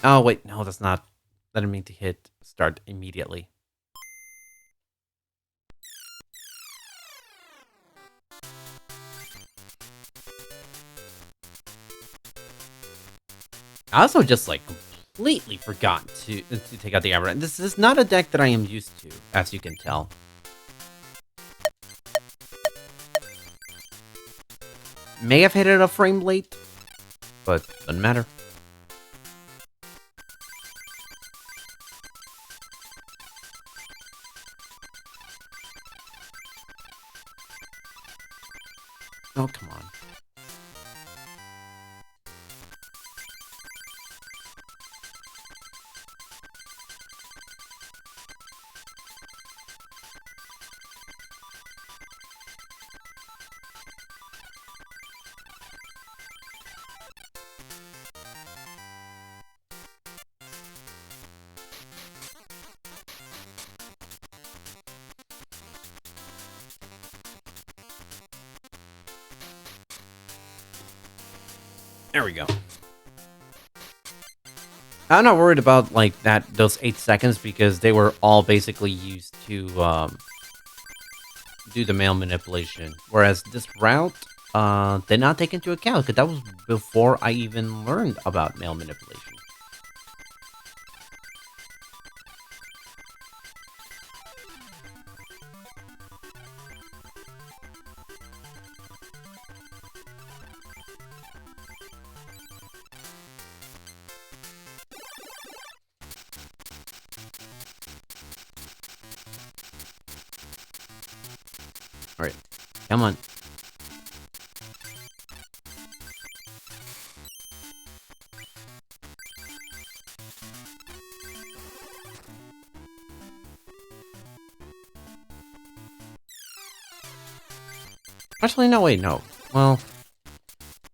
Oh, wait. No, that's not. I didn't mean to hit start immediately. I also just, like, completely forgot to take out the Aberrant. This is not a deck that I am used to, as you can tell. May have hit it a frame late, but doesn't matter. Oh, come on. There we go. I'm not worried about, like, those 8 seconds because they were all basically used to do the mail manipulation. Whereas this route did not take into account because that was before I even learned about mail manipulation. Alright, come on. Actually, no, wait, no. Well,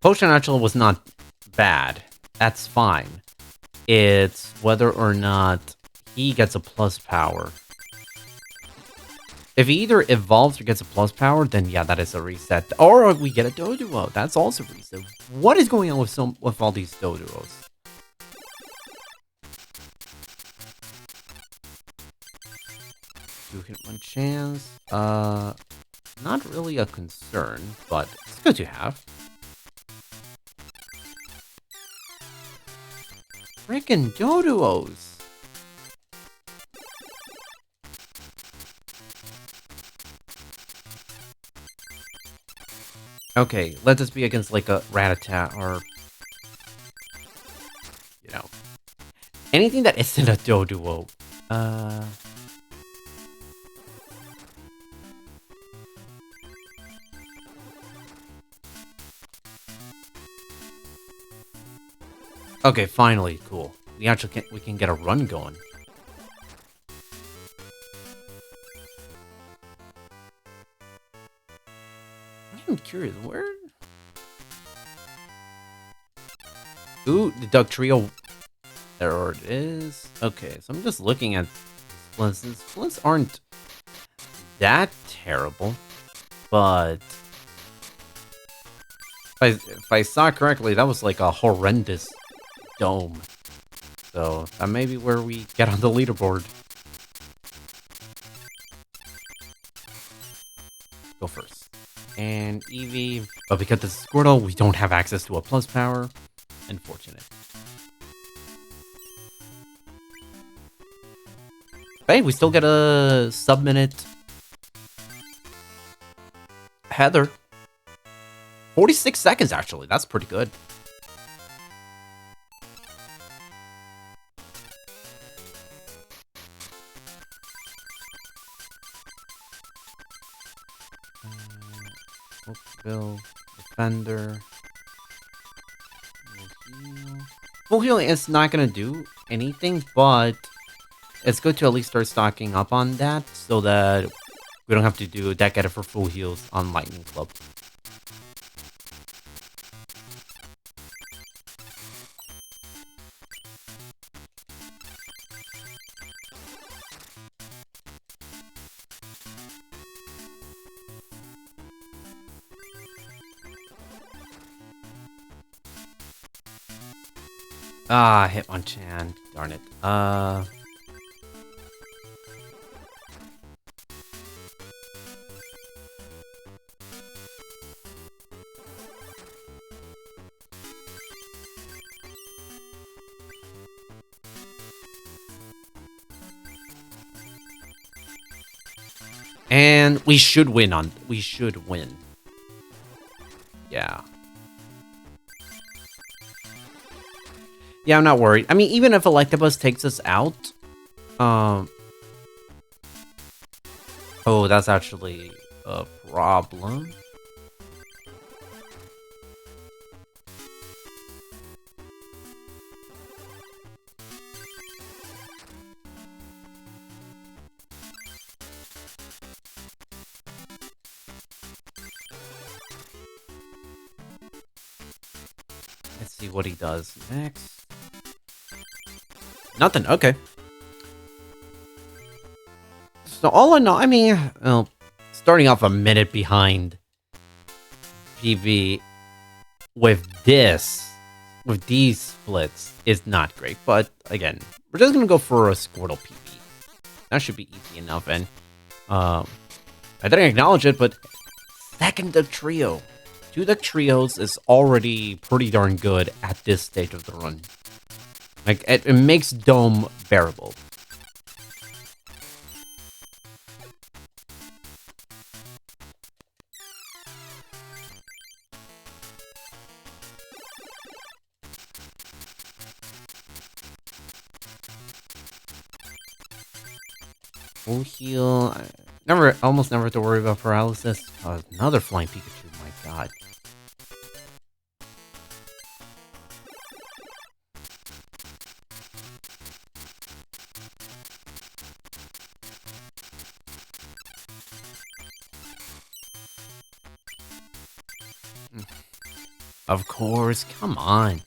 Potion actually was not bad. That's fine. It's whether or not he gets a plus power. If he either evolves or gets a plus power, then yeah, that is a reset. Or we get a Doduo. That's also a reset. What is going on with all these Doduos? 2 hit 1 chance. Not really a concern, but it's good to have. Freaking Doduos. Okay, let this be against like a Rattata or, you know, anything that isn't a Doduo. Okay, finally, cool. We can get a run going. I'm curious, where? Ooh, the Duck Trio. There it is. Okay, so I'm just looking at splints. Splints aren't that terrible, but if I saw correctly, that was like a horrendous dome. So that may be where we get on the leaderboard. Go first. And Eevee, but because it's Squirtle, we don't have access to a plus power. Unfortunate. Hey, we still get a sub-minute Heather. 46 seconds, actually. That's pretty good. Bill, Defender. Full healing is not going to do anything, but it's good to at least start stocking up on that so that we don't have to do a deck edit for full heals on Lightning Club. Ah, Hitmonchan. Darn it. And we should win on... We should win. Yeah. Yeah, I'm not worried. I mean, even if Electabuzz takes us out... Oh, that's actually a problem. Let's see what he does next. Nothing. Okay. So all in all, I mean, well, starting off a minute behind PV with these splits is not great. But again, we're just gonna go for a Squirtle PV. That should be easy enough. And I didn't acknowledge it, but second Duck Trio. 2 Duck Trios is already pretty darn good at this stage of the run. Like, it makes Dome bearable. Full heal. Almost never have to worry about paralysis. Another flying Pikachu, my god. Of course, come on.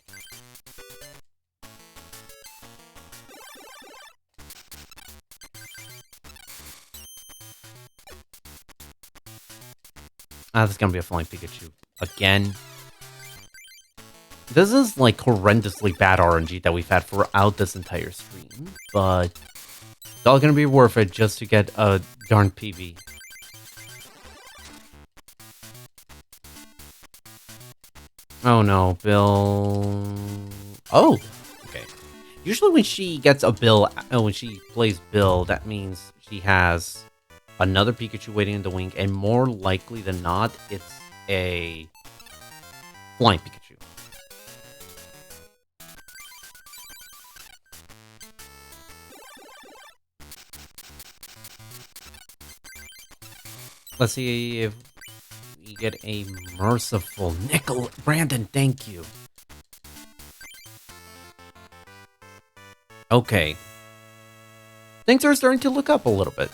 This is gonna be a flying Pikachu. Again. This is like horrendously bad RNG that we've had throughout this entire stream. But it's all gonna be worth it just to get a darn PV. Oh no, Bill... Oh! Okay. Usually when she gets a Bill, when she plays Bill, that means she has another Pikachu waiting in the wing, and more likely than not, it's a flying Pikachu. Let's see if we get a merciful nickel. Brandon, thank you. Okay. Things are starting to look up a little bit.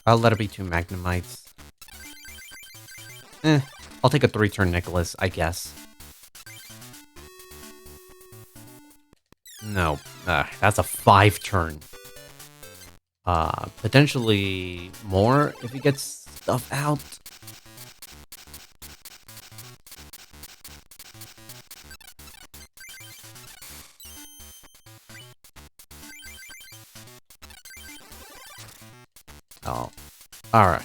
I'll let it be 2 Magnemites. I'll take a 3-turn Nicholas, I guess. No, that's a 5-turn. Potentially more if he gets stuff out. Oh, alright.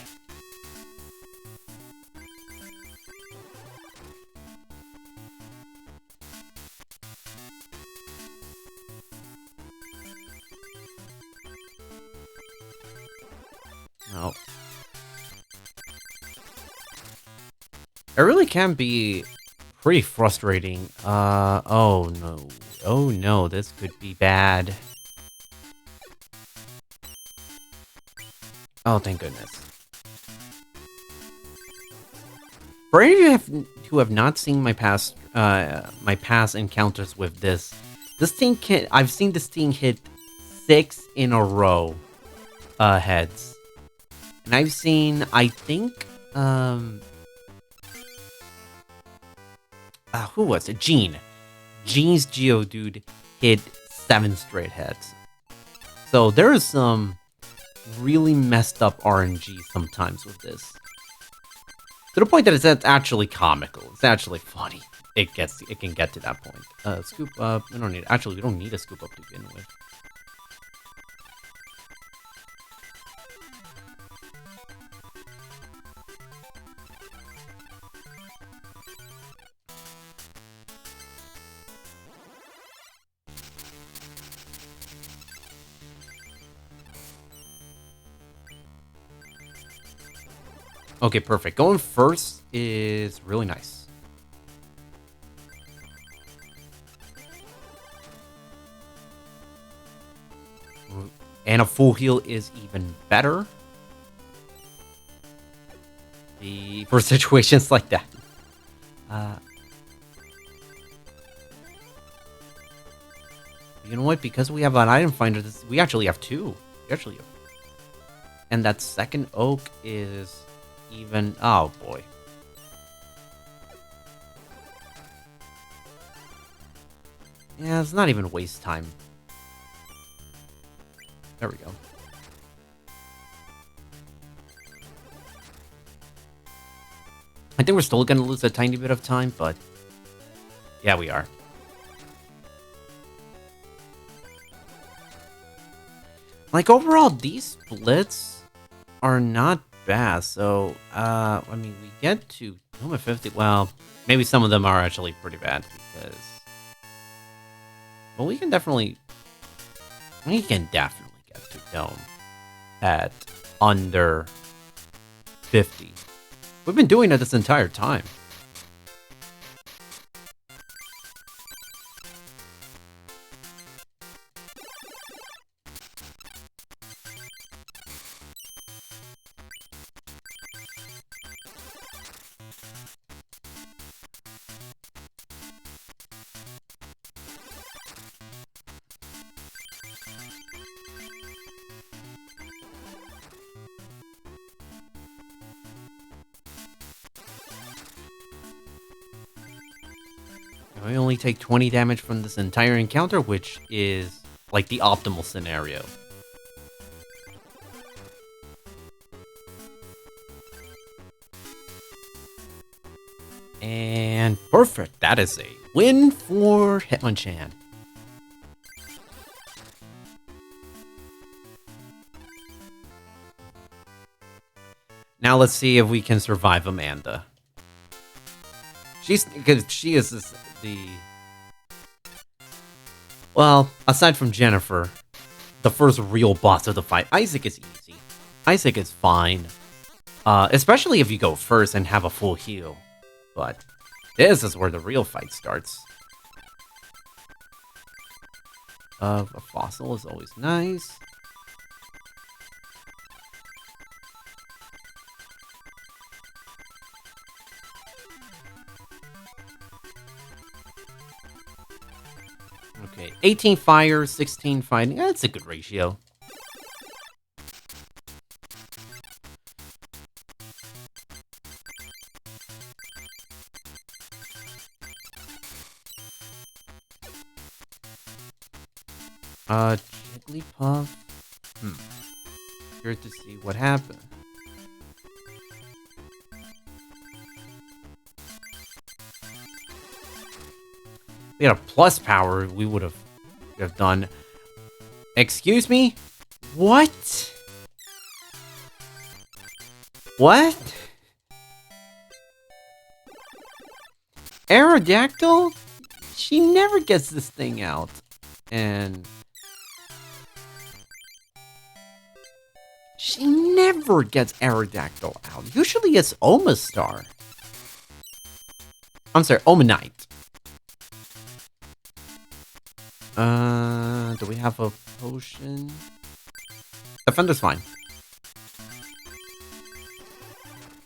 No. It really can be pretty frustrating. Oh no. Oh no, this could be bad. Oh, thank goodness. For any of you who have not seen my past encounters with this team I've seen this team hit 6 in a row heads. And I've seen, I think, who was it? Gene. Gene's Geodude hit 7 straight hits. So there is some really messed up RNG sometimes with this. To the point that it's actually comical. It's actually funny. It can get to that point. Scoop up. We don't need a scoop up to begin with. Okay, perfect. Going first is really nice. And a full heal is even better. For situations like that. You know what? Because we have an item finder, we actually have 2. And that second oak is even... Oh, boy. Yeah, it's not even waste time. There we go. I think we're still going to lose a tiny bit of time, but... Yeah, we are. Like, overall, these splits are not bad. So, I mean, we get to 50. Well, maybe some of them are actually pretty bad because... Well, we can definitely get to Dome at under 50. We've been doing it this entire time. We only take 20 damage from this entire encounter, which is like the optimal scenario. And perfect. That is a win for Hitmonchan. Now let's see if we can survive Amanda. Because she is the... Well, aside from Jennifer, the first real boss of the fight. Isaac is easy. Isaac is fine. Especially if you go first and have a full heal. But this is where the real fight starts. A fossil is always nice. Okay, 18 fire, 16 fighting. That's a good ratio. Jigglypuff. Here to see what happened. We had a plus power, we would have done. Excuse me? What? What? Aerodactyl? She never gets this thing out. And... she never gets Aerodactyl out. Usually it's Omastar. I'm sorry, Omanite. Do we have a potion? Defender's fine.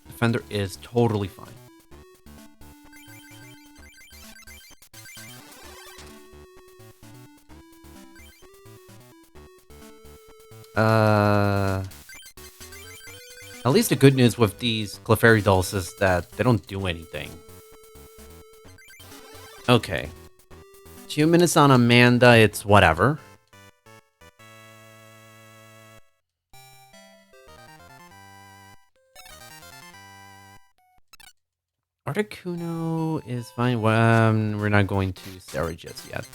Defender is totally fine. At least the good news with these Clefairy dolls is that they don't do anything. Okay. 2 minutes on Amanda, it's whatever. Articuno is fine. We're not going to Sarah just yet.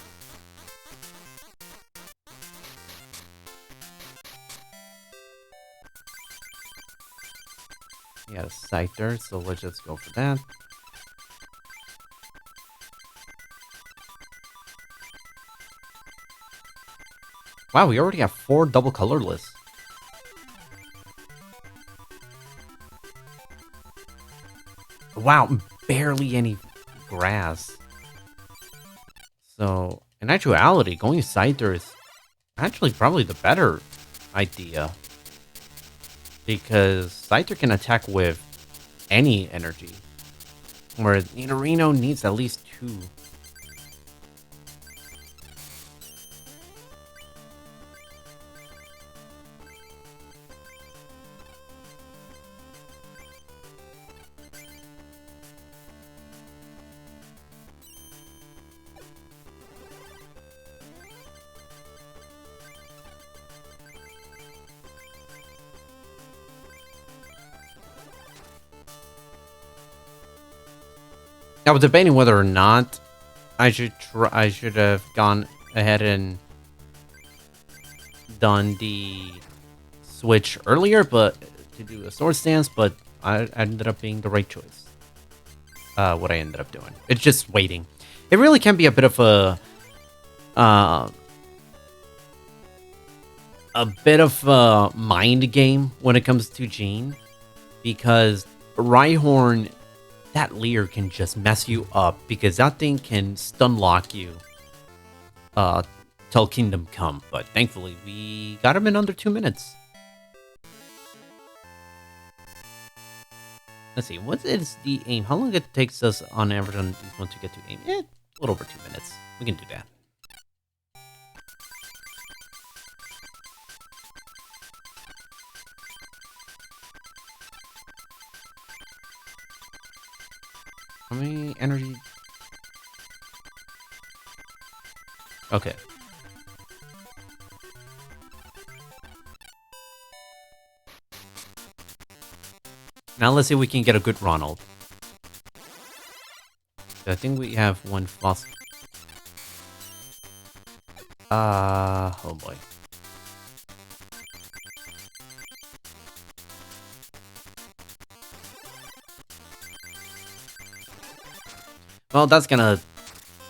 We got a Scyther, so let's just go for that. Wow, we already have 4 double colorless. Wow, barely any grass. So, in actuality, going Scyther is actually probably the better idea. Because Scyther can attack with any energy. Whereas Nidorino needs at least 2. I was debating whether or not I should have gone ahead and done the switch earlier, but to do a sword stance, but I ended up being the right choice. What I ended up doing. It's just waiting. It really can be a bit of a mind game when it comes to Gene, because Rhyhorn, that Leer can just mess you up, because that thing can stun lock you till Kingdom Come. But thankfully, we got him in under 2 minutes. Let's see, what is the aim? How long it takes us on average on these ones to get to aim? A little over 2 minutes. We can do that. How many energy? Okay. Now let's see if we can get a good Ronald. I think we have one fossil. Oh boy. Well, that's gonna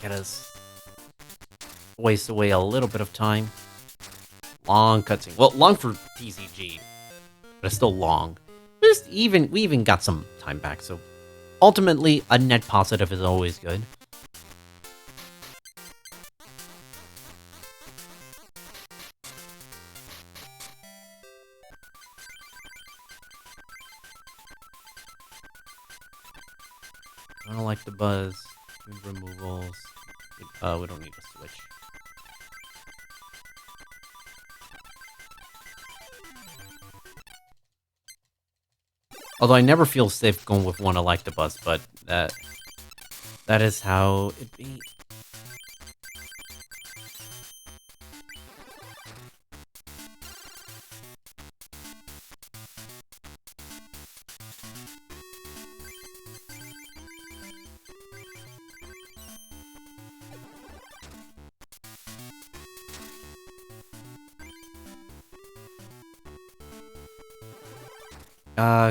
get us waste away a little bit of time. Long cutscene. Well, long for TCG, but it's still long. We even got some time back, so ultimately a net positive is always good. I don't like the buzz. Removals. We don't need a switch. Although I never feel safe going with one Electabuzz, but that is how it be.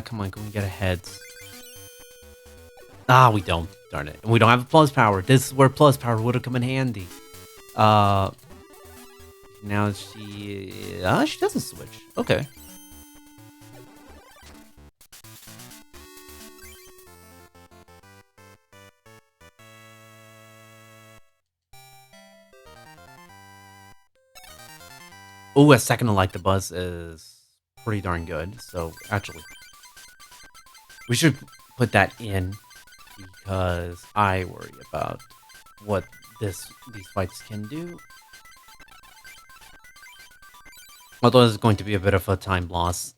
Come on, can we get a heads? Ah, we don't. Darn it. And we don't have a plus power. This is where plus power would have come in handy. Now she doesn't switch. Okay. Oh, a second Electabuzz is pretty darn good. So, actually, we should put that in, because I worry about what these fights can do. Although this is going to be a bit of a time loss,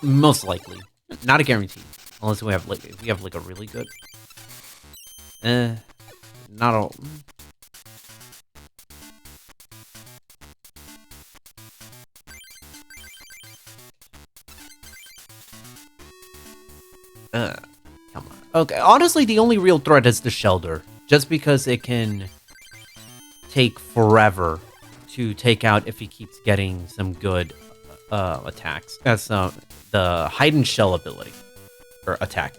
most likely, not a guarantee, unless we have like a really good. Not all. Come on. Okay, honestly, the only real threat is the Shelter. Just because it can take forever to take out if he keeps getting some good attacks. That's the Hide and Shell ability. Or attack.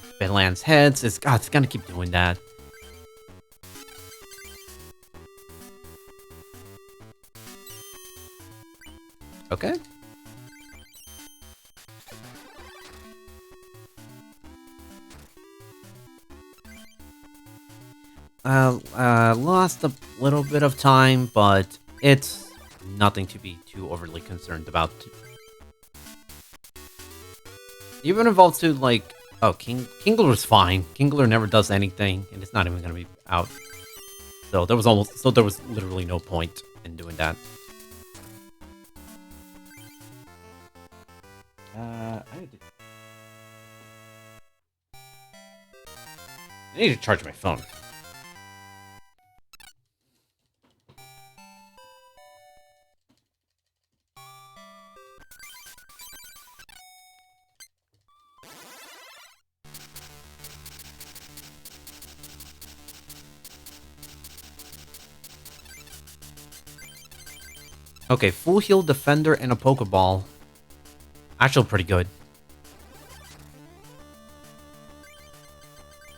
If it lands heads, it's gonna keep doing that. Okay. Lost a little bit of time, but it's nothing to be too overly concerned about. Even evolves to, like... Oh, Kingler's fine. Kingler never does anything, and it's not even gonna be out. So there was literally no point in doing that. I need to charge my phone. Okay, full heal defender and a Pokeball. Actually pretty good.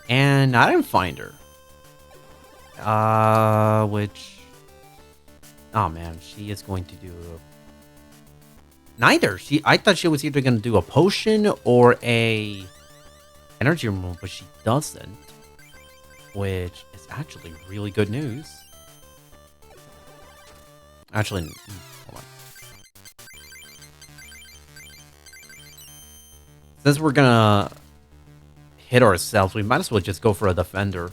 And I didn't find her. Which... Oh man, she is going to do... Neither. I thought she was either going to do a potion or a energy removal, but she doesn't. Which is actually really good news. Actually, hold on. Since we're gonna hit ourselves, we might as well just go for a defender.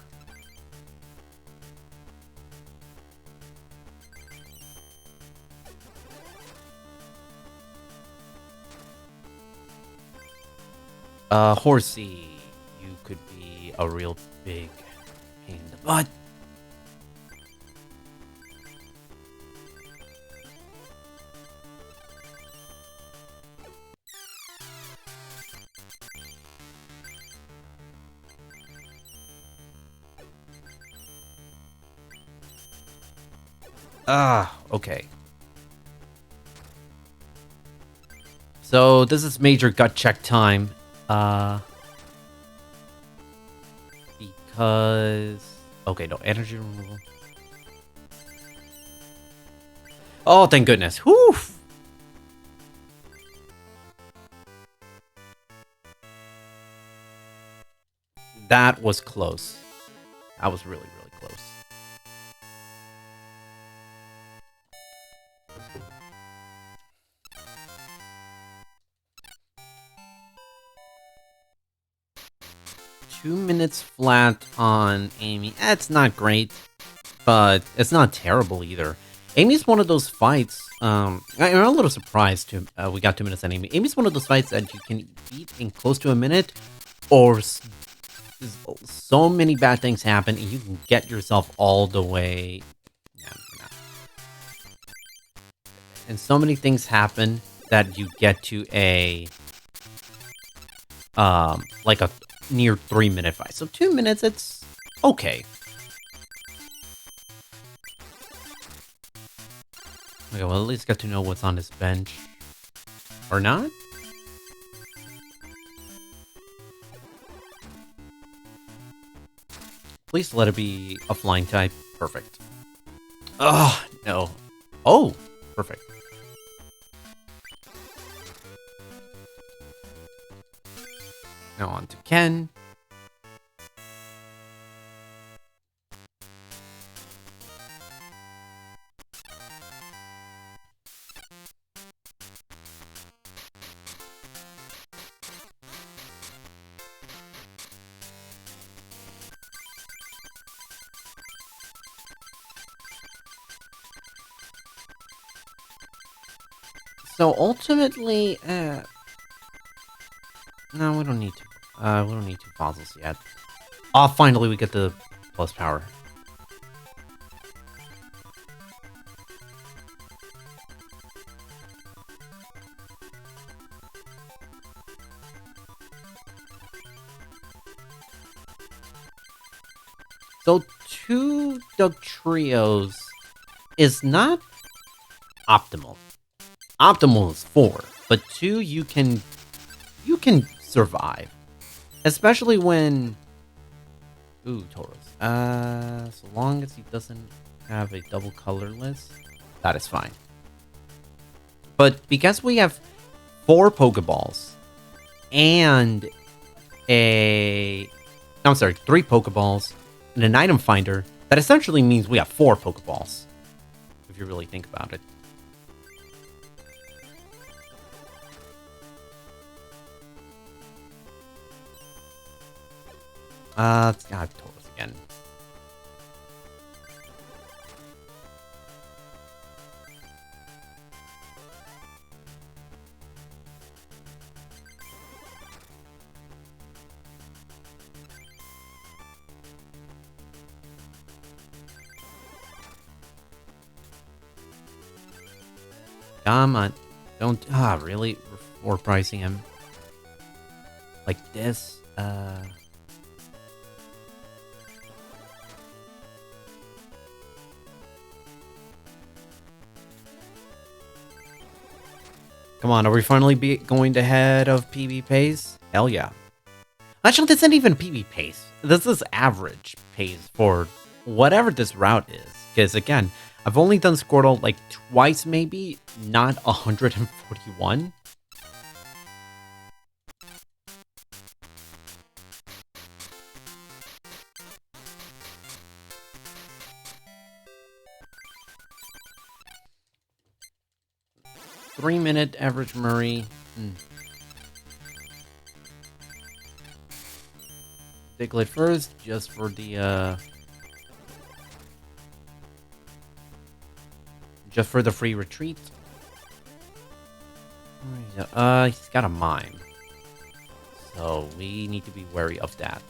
Horsey, you could be a real big pain in the butt. Okay. So this is major gut check time. Because... Okay, no, energy removal. Oh, thank goodness. Whew! That was close. That was really, really close. Two minutes flat on Amy. It's not great, but it's not terrible either. Amy's one of those fights. I'm a little surprised to we got 2 minutes on Amy. Amy's one of those fights that you can beat in close to a minute, or so many bad things happen, and you can get yourself all the way. And so many things happen that you get to a like a near 3-minute fight. So 2 minutes, it's okay. Okay, well, at least get to know what's on this bench. Or not? Please let it be a flying type. Perfect. Oh, no. Oh, perfect. Now on to Ken. So ultimately, no, we don't need to. We don't need 2 fossils yet. Oh, finally we get the plus power. So 2 Dugtrios is not optimal. Optimal is 4, but 2 you can survive. Especially when... Ooh, Tauros. So long as he doesn't have a double colorless, that is fine. But because we have 4 Pokeballs and I'm sorry, 3 Pokeballs and an item finder, that essentially means we have 4 Pokeballs. If you really think about it. It's got Tauros again. Come on. Don't... really? We're pricing him. Like this? Come on, are we finally going to head of PB pace? Hell yeah. Actually, this isn't even PB pace. This is average pace for whatever this route is. Because again, I've only done Squirtle like twice maybe, not 141. Three-minute average Murray. Diglett first, just for the free retreat. He's got a mime, so we need to be wary of that.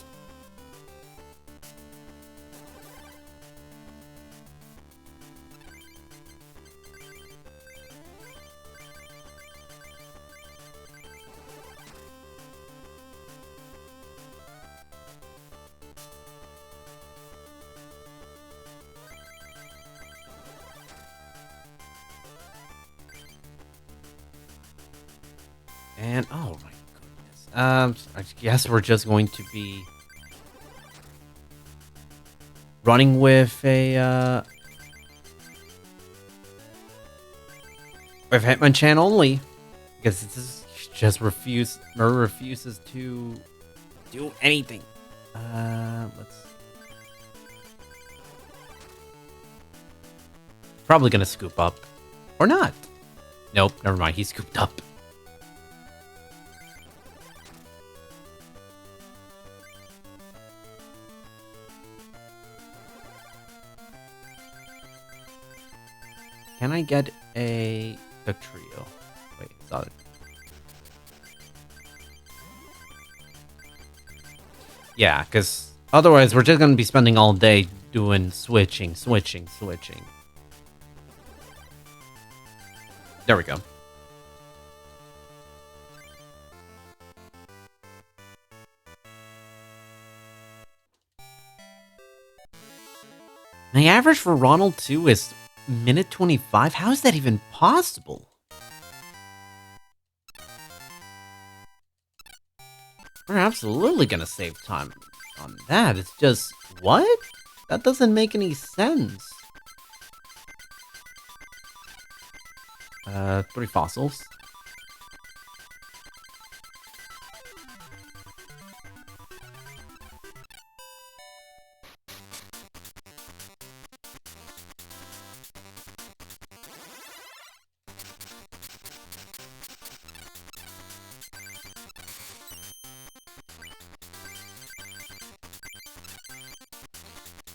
And, oh my goodness. I guess we're just going to be running with a, with Hitmonchan only. Because this just refuses to do anything. Let's... Probably gonna scoop up. Or not. Nope, never mind, he scooped up. Can I get a trio? Wait, saw it. Yeah, because otherwise we're just going to be spending all day doing switching. There we go. My average for Ronald 2 is minute 25? How is that even possible? We're absolutely gonna save time on that. It's just... what? That doesn't make any sense. 3 fossils.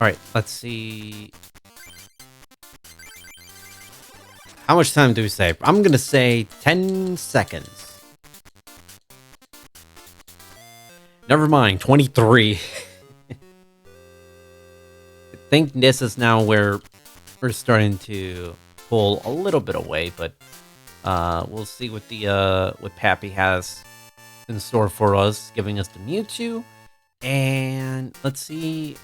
Alright, let's see. How much time do we save? I'm gonna say 10 seconds. Never mind, 23. I think this is now where we're starting to pull a little bit away, but we'll see what the what Pappy has in store for us, giving us the Mewtwo. And let's see.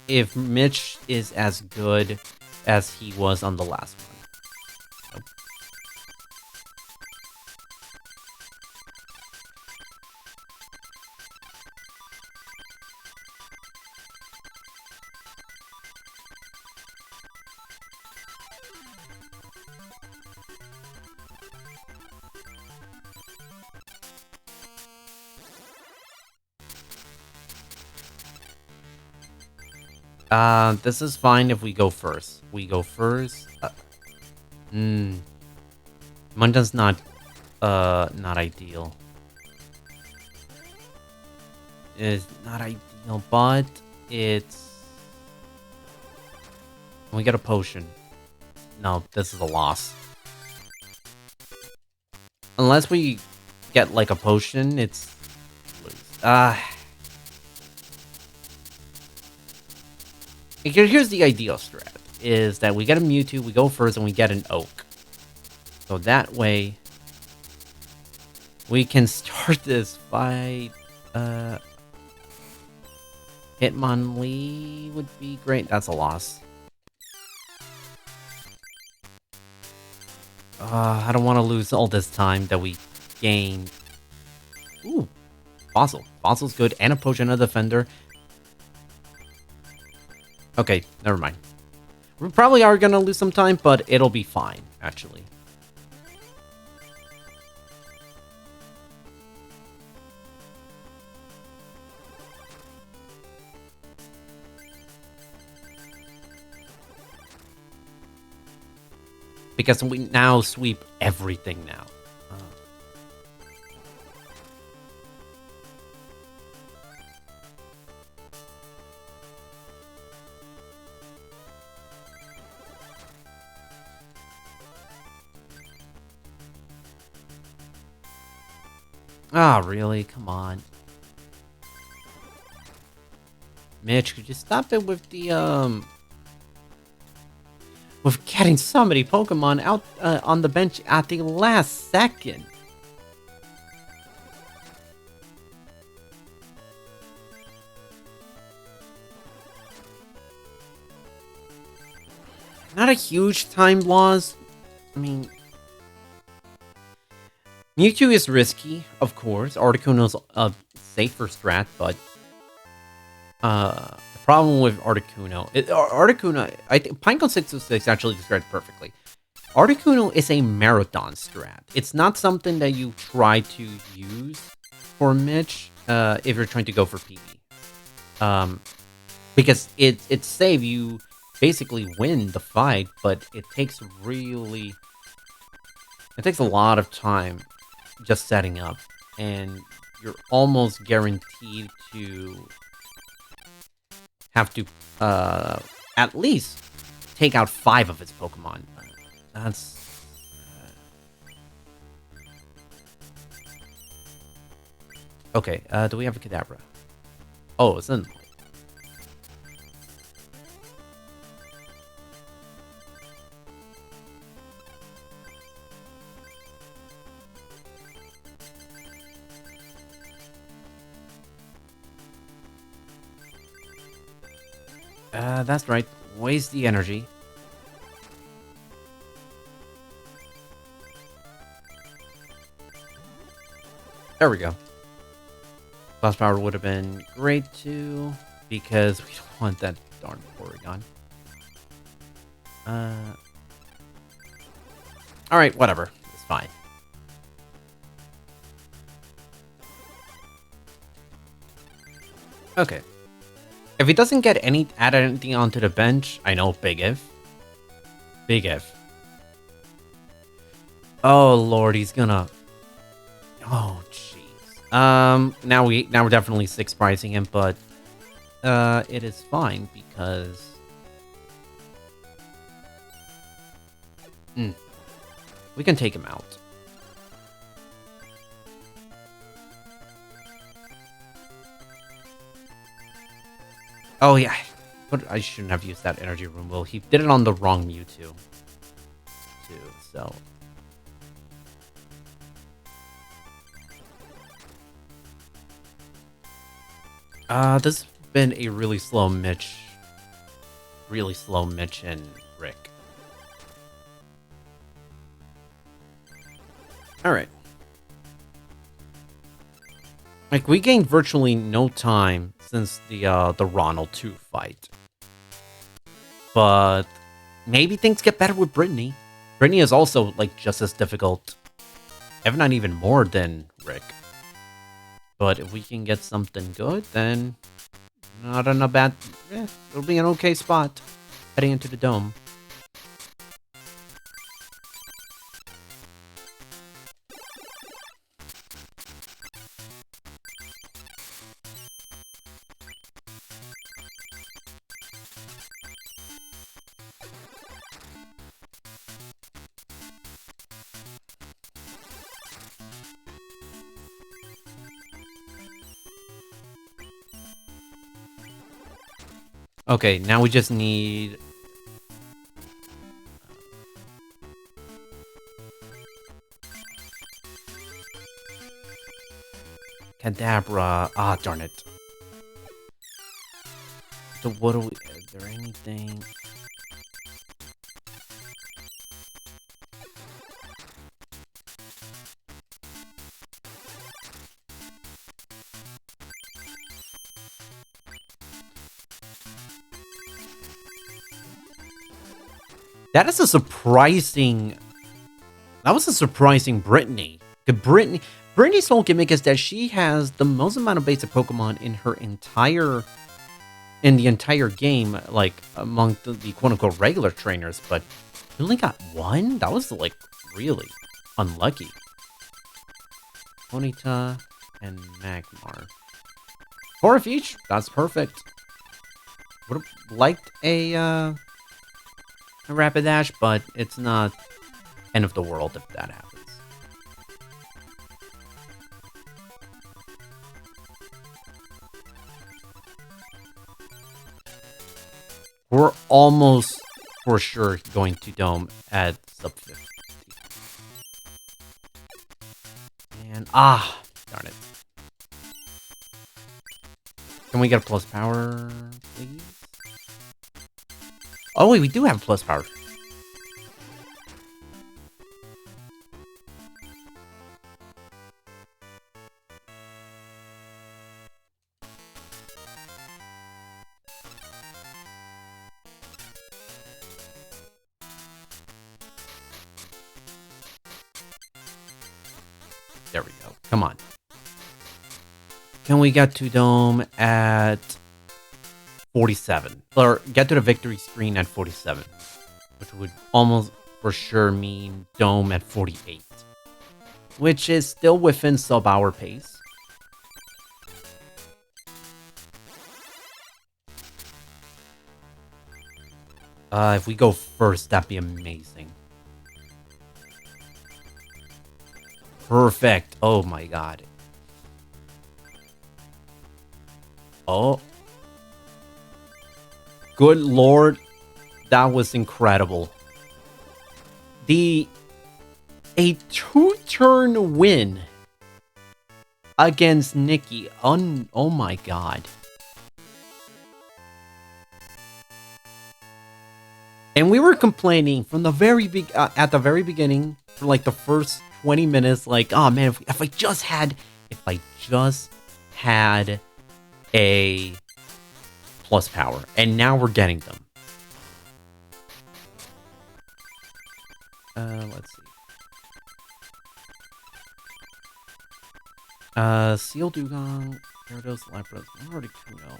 if Mitch is as good as he was on the last one. Nope. This is fine if we go first. We go first. Mundan's not ideal. It's not ideal, but it's... We get a potion. No, this is a loss. Unless we get, like, a potion, it's... Here's the ideal strat, is that we get a Mewtwo, we go first, and we get an Oak. So that way, we can start this fight. Hitmonlee would be great. That's a loss. I don't want to lose all this time that we gained. Ooh, Fossil. Fossil's good, and a potion, a defender. Okay, never mind. We probably are gonna lose some time, but it'll be fine, actually. Because we now sweep everything now. Ah, really? Come on. Mitch, could you stop it with the, with getting so many Pokemon out on the bench at the last second? Not a huge time loss. I mean... Mewtwo is risky, of course. Articuno's a safer strat, but... the problem with Articuno... Articuno... I think Pinecone 606 actually described it perfectly. Articuno is a marathon strat. It's not something that you try to use for Mitch if you're trying to go for PB. Because it's safe, you basically win the fight, but it takes really... It takes a lot of time just setting up, and you're almost guaranteed to have to at least take out 5 of its Pokemon. That's... Okay, do we have a Kadabra? Oh, it's in... that's right. Waste the energy. There we go. Blast Power would have been great too, because we don't want that darn Porygon. Alright, whatever. It's fine. Okay. If he doesn't get add anything onto the bench, I know, big if. Big if. Oh lord, he's gonna... Oh jeez. Now we're definitely 6 pricing him, but it is fine because we can take him out. Oh yeah, but I shouldn't have used that energy room. Well, he did it on the wrong Mewtwo too, so. This has been a really slow Mitch really slow Mitch and Rick. Alright. Like, we gained virtually no time since the Ronald 2 fight. But maybe things get better with Brittany. Brittany is also, like, just as difficult, if not even more than Rick. But if we can get something good, then not in a bad... it'll be an okay spot heading into the dome. Okay, now we just need... Kadabra. Ah, darn it. So what do we... Is there anything... That is a surprising... That was a surprising Brittany. Brittany's whole gimmick is that she has the most amount of basic Pokemon in her entire... In the entire game, like, among the quote-unquote regular trainers, but you only got one? That was, like, really unlucky. Ponyta and Magmar. 4 of each? That's perfect. Would have liked a Rapid Dash, but it's not end of the world if that happens. We're almost for sure going to dome at sub 50. And darn it. Can we get a plus power, please? Oh wait, we do have plus power. There we go. Come on. Can we get to dome at 47? Or get to the victory screen at 47. Which would almost for sure mean dome at 48. Which is still within sub-hour pace. If we go first, that'd be amazing. Perfect. Oh my god. Oh. Good lord. That was incredible. A 2-turn win against Nikki. Oh my god. And we were complaining from the at the very beginning for like the first 20 minutes, like, oh man, if I just had a plus power, and now we're getting them. Let's see. Seal Dugong, Gyarados, Lapras, Articuno.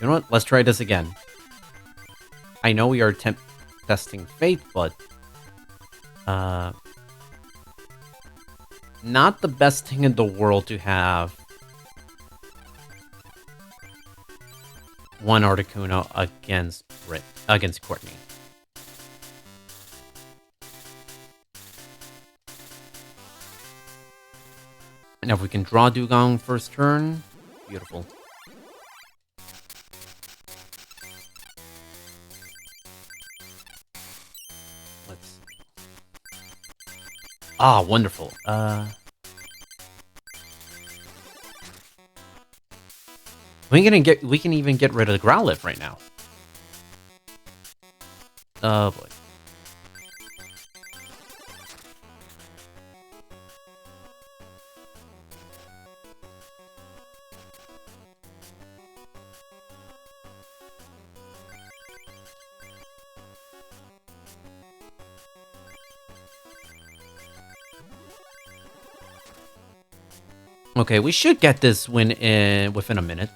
You know what? Let's try this again. I know we are testing fate, but not the best thing in the world to have one Articuno against Courtney. And if we can draw Dugong first turn, beautiful. Let's see. Ah, wonderful. We can even get rid of the Growlithe right now. Oh boy. Okay, we should get this win within a minute.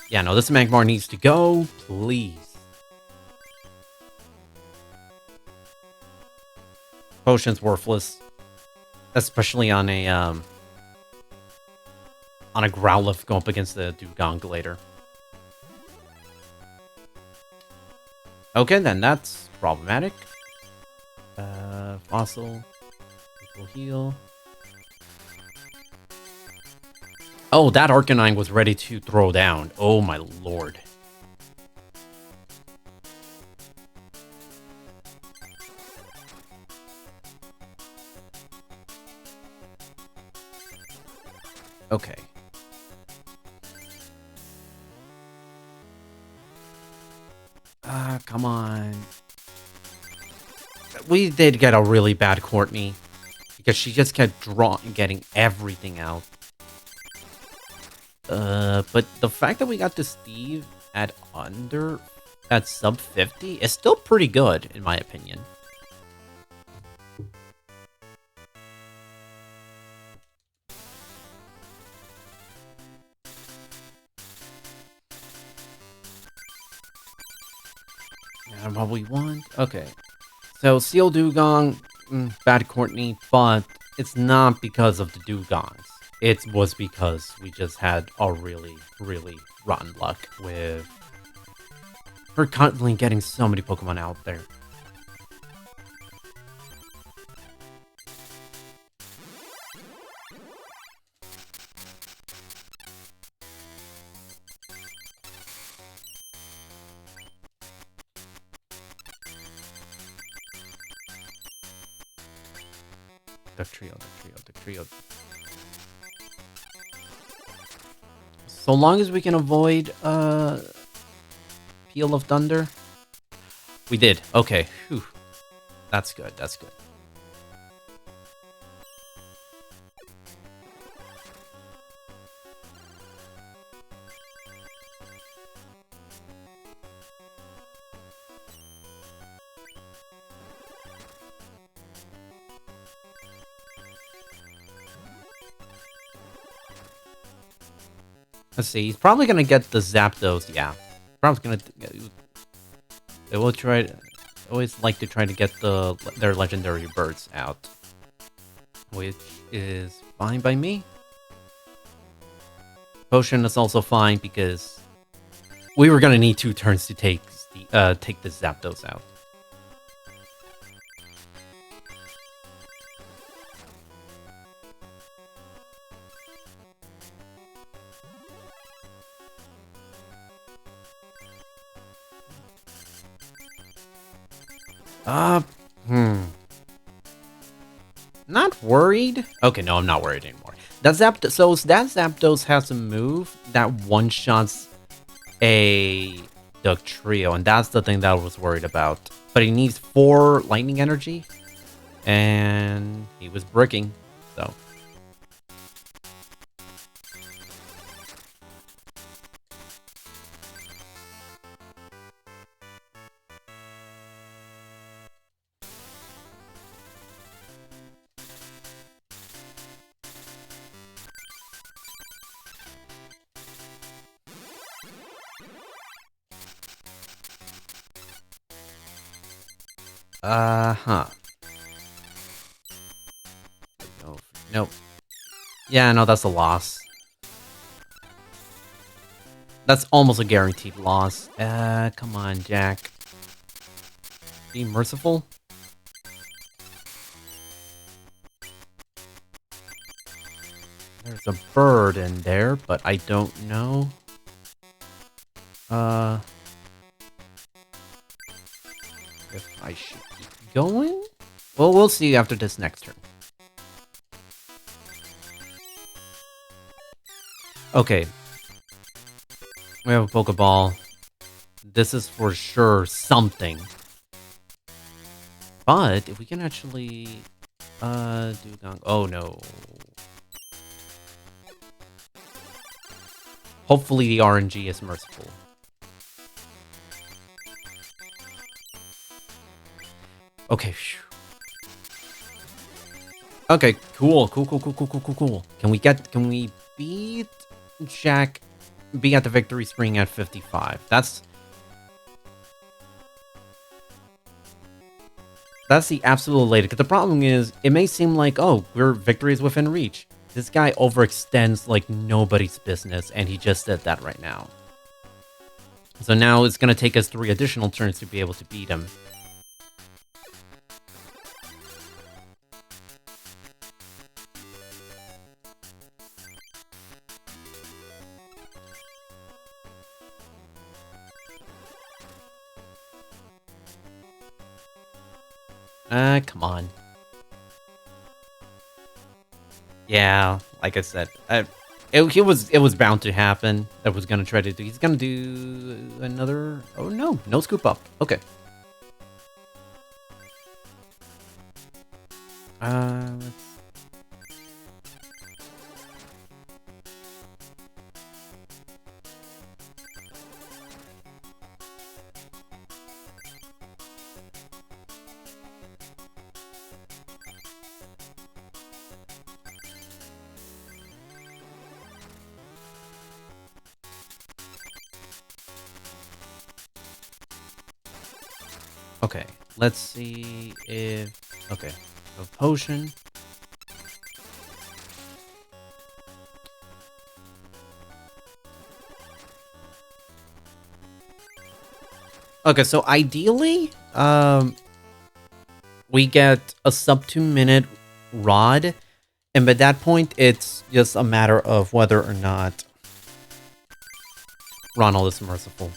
Yeah, no, this Magmar needs to go, please. Potion's worthless, especially on a Growlithe going up against the Dugong later. Okay, then that's problematic. Fossil will heal. Oh, that Arcanine was ready to throw down. Oh my lord. Okay. Come on. We did get a really bad Courtney. Because she just kept getting everything out. But the fact that we got to Steve at sub 50 is still pretty good, in my opinion. And what we want. Okay. So, Seal Dugong, bad Courtney, but it's not because of the Dugongs. It was because we just had a really, really rotten luck with her constantly getting so many Pokemon out there. The trio. So long as we can avoid Peal of Thunder. We did. Okay. Whew. That's good. That's good. Let's see. He's probably gonna get the Zapdos. Yeah, probably gonna. They will try. Always like to try to get their legendary birds out, which is fine by me. Potion is also fine because we were gonna need 2 turns to take the Zapdos out. Not worried. Okay, no, I'm not worried anymore. That Zapdos has a move that one-shots a Dugtrio, and that's the thing that I was worried about. But he needs 4 lightning energy, and he was bricking, so. Nope. Yeah, no, that's a loss. That's almost a guaranteed loss. Come on, Jack. Be merciful. There's a bird in there, but I don't know. if I should keep going. Well, we'll see after this next turn. Okay. We have a Pokeball. This is for sure something. But if we can actually do Gong. Oh no. Hopefully the RNG is merciful. Okay. Okay, cool. Can we beat Jack, be at the victory screen at 55? That's the absolute latest. Because the problem is, it may seem like, oh, victory is within reach. This guy overextends like nobody's business, and he just did that right now. So now it's going to take us 3 additional turns to be able to beat him. Come on. Yeah, like I said, it was bound to happen. That was gonna try to do. He's gonna do another. Oh no, no scoop up. Okay. Let's. Okay, let's see if... Okay, a potion. Okay, so ideally, we get a sub 2 minute rod, and by that point, it's just a matter of whether or not Ronald is merciful.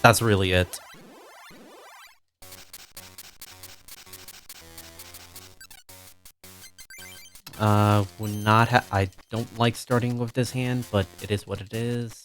That's really it. Would not I don't like starting with this hand, but it is what it is.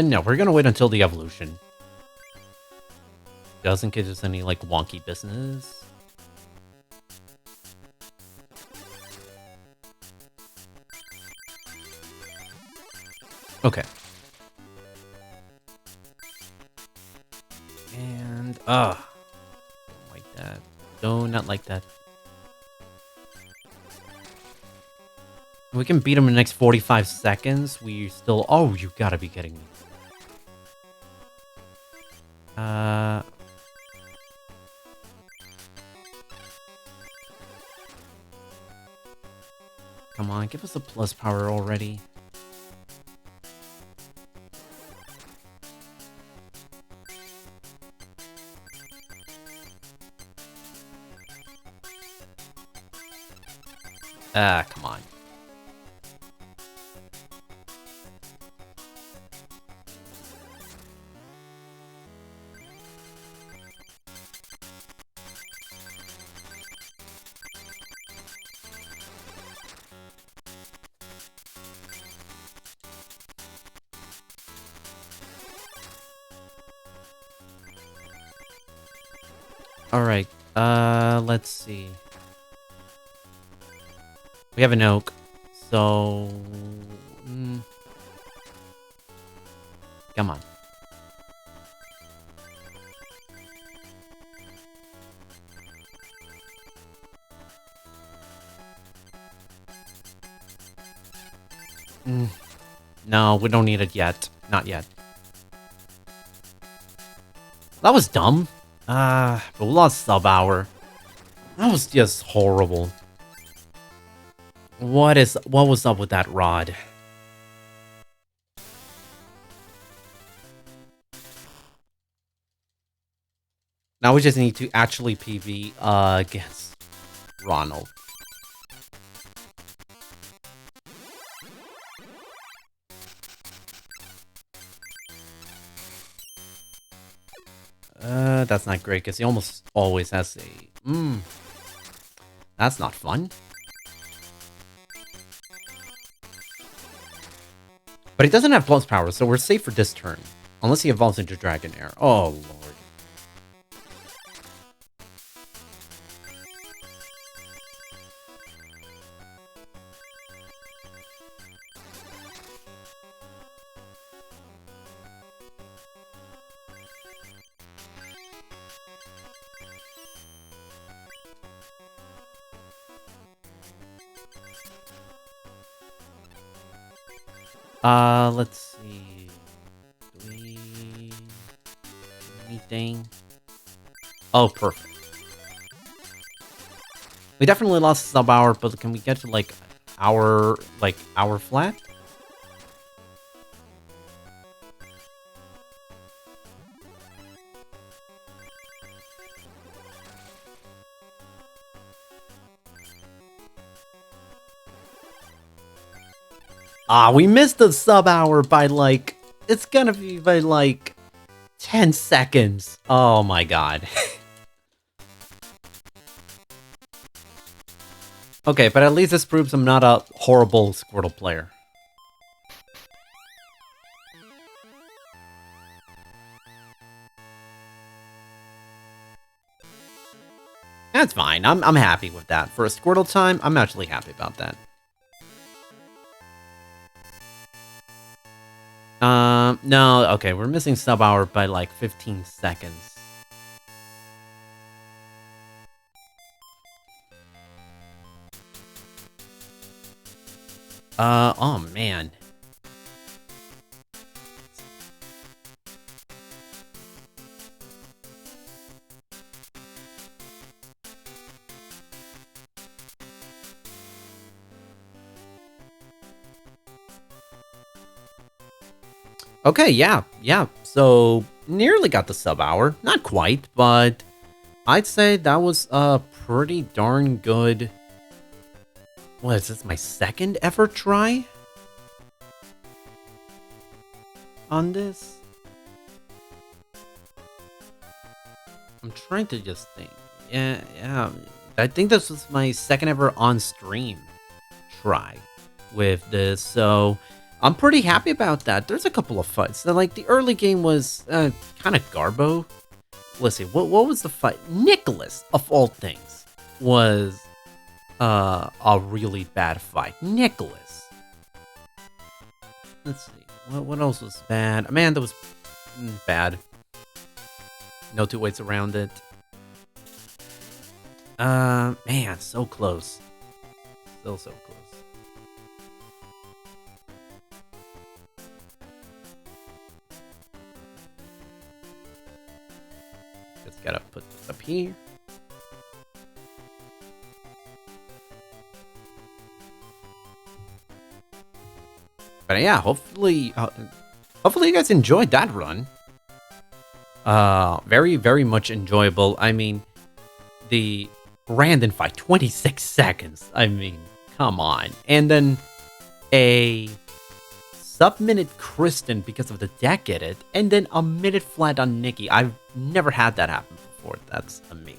No, we're gonna wait until the evolution. Doesn't give us any, like, wonky business. Okay. And, don't like that. No, not like that. We can beat him in the next 45 seconds. We still... Oh, you gotta be kidding me. Come on, give us a plus power already. Come on. Alright, let's see. We have an oak, so... Come on. No, we don't need it yet. Not yet. That was dumb. But we lost sub hour. That was just horrible. What was up with that rod? Now we just need to actually PV against Ronald. That's not great because he almost always has a that's not fun. But he doesn't have plus power, so we're safe for this turn. Unless he evolves into Dragonair. Oh lord. Let's see. Do we do anything? Oh, perfect. We definitely lost sub hour, but can we get to like hour flat? We missed the sub hour by like, it's gonna be by like 10 seconds. Oh my god. Okay, but at least this proves I'm not a horrible Squirtle player. That's fine. I'm happy with that. For a Squirtle time, I'm actually happy about that. No, okay, we're missing sub hour by like 15 seconds. Oh man. Okay, yeah. So, nearly got the sub hour. Not quite, but I'd say that was a pretty darn good... What is this, my second ever try? On this? I'm trying to just think. Yeah. I think this was my second ever on-stream try with this, so... I'm pretty happy about that. There's a couple of fights. Like, the early game was kind of garbo. Let's see, what was the fight? Nicholas, of all things, was a really bad fight. Nicholas. Let's see, what else was bad? Amanda was bad. No two ways around it. Man, so close. Still so close. Gotta put this up here. But yeah, hopefully you guys enjoyed that run. Very, very much enjoyable. I mean, the Brandon fight, 26 seconds. I mean, come on. And then a sub-minute Kristen because of the deck edit, and then a minute flat on Nikki. I've never had that happen before. That's amazing.